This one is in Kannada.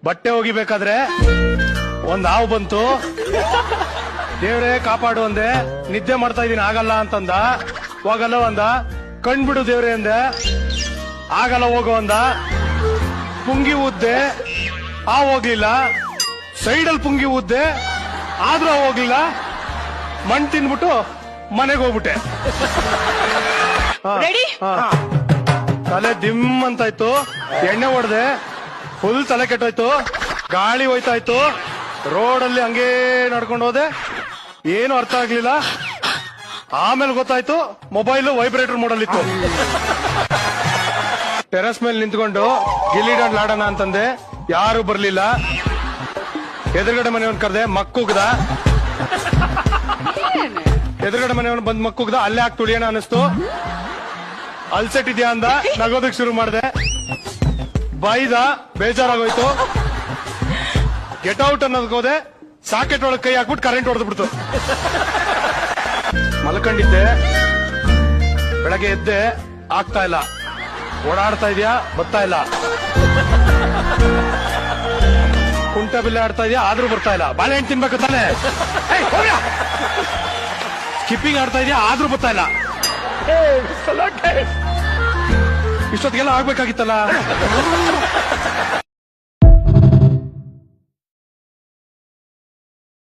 ಬಟ್ಟೆ ಒಗಿಬೇಕಾದ್ರೆ ಒಂದ್ ಹಾವು ಬಂತು. ದೇವ್ರೇ ಕಾಪಾಡು ಅಂದೆ. ನಿದ್ದೆ ಮಾಡ್ತಾ ಇದೀನಿ ಆಗಲ್ಲ ಅಂತಂದ. ಹೋಗಲ್ಲ ಅಂದ. ಕಣ್ಬಿಡು ದೇವ್ರೆ ಅಂದೆ. ಆಗಲ್ಲ ಹೋಗೋ ಅಂದ. ಪುಂಗಿ ಊದ್ದೆ, ಆ ಹೋಗ್ಲಿಲ್ಲ. ಸೈಡಲ್ಲಿ ಪುಂಗಿ ಊದ್ದೆ, ಆದ್ರೂ ಹೋಗ್ಲಿಲ್ಲ. ಮಣ್ ತಿನ್ಬಿಟ್ಟು ಮನೆಗೆ ಹೋಗ್ಬಿಟ್ಟೆ. ತಲೆ ದಿಮ್ ಅಂತಾಯ್ತು. ಎಣ್ಣೆ ಹೊಡೆದೆ, ಫುಲ್ ತಲೆ ಕೆಟ್ಟೋಯ್ತು. ಗಾಳಿ ಹೋಯ್ತಾ ಇತ್ತು. ರೋಡಲ್ಲಿ ಹಂಗೇ ನಡ್ಕೊಂಡು ಹೋದೆ, ಏನು ಅರ್ಥ ಆಗ್ಲಿಲ್ಲ. ಆಮೇಲೆ ಗೊತ್ತಾಯ್ತು ಮೊಬೈಲು ವೈಬ್ರೇಟರ್ ಮೋಡಲ್ ಇತ್ತು. ಟೆರೆಸ್ ಮೇಲೆ ನಿಂತ್ಕೊಂಡು ಗಿಲ್ಲಿ ದಾಂಡ್ ಆಡೋಣ ಅಂತಂದೆ, ಯಾರು ಬರ್ಲಿಲ್ಲ. ಎದುರುಗಡೆ ಮನೆಯವನ್ ಕರೆದೆ, ಮಕ್ಕುಗ್ದ. ಎದುರುಗಡೆ ಮನೆಯವನ್ ಬಂದ್ ಮಕ್ಕುಗ್ದ. ಅಲ್ಲೇ ಹಾಕಿ ತುಳಿಯೋಣ ಅನಿಸ್ತು. ಅಲ್ಸೆಟ್ ಇದೆಯಾ ಅಂದ, ನಗೋದಕ್ ಶುರು ಮಾಡಿದೆ. ಬೈದ, ಬೇಜಾರಾಗೋಯ್ತು. ಗೆಟ್ ಔಟ್ ಅನ್ನೋದಕ್ಕೆ ಹೋದೆ, ಸಾಕೆಟ್ ಒಳಗೆ ಕೈ ಹಾಕ್ಬಿಟ್ಟು ಕರೆಂಟ್ ಹೊಡೆದ್ಬಿಡ್ತು. ಮಲ್ಕೊಂಡಿದ್ದೆ, ಬೆಳಗ್ಗೆ ಎದ್ದೆ, ಆಗ್ತಾ ಇಲ್ಲ. ಓಡಾಡ್ತಾ ಇದೆಯಾ, ಬರ್ತಾ ಇಲ್ಲ. ಕುಂಟ ಬಿಲ್ಲೆ ಆಡ್ತಾ ಇದೆಯಾ, ಆದ್ರೂ ಬರ್ತಾ ಇಲ್ಲ. ಬಾಳೆಹಣ್ಣು ತಿನ್ಬೇಕು ತಾನೆ. ಸ್ಕಿಪ್ಪಿಂಗ್ ಆಡ್ತಾ ಇದೆಯಾ, ಆದ್ರೂ ಬರ್ತಾ ಇಲ್ಲ. ಇಷ್ಟೊತ್ತಿಗೆಲ್ಲ ಆಗ್ಬೇಕಾಗಿತ್ತಲ್ಲ.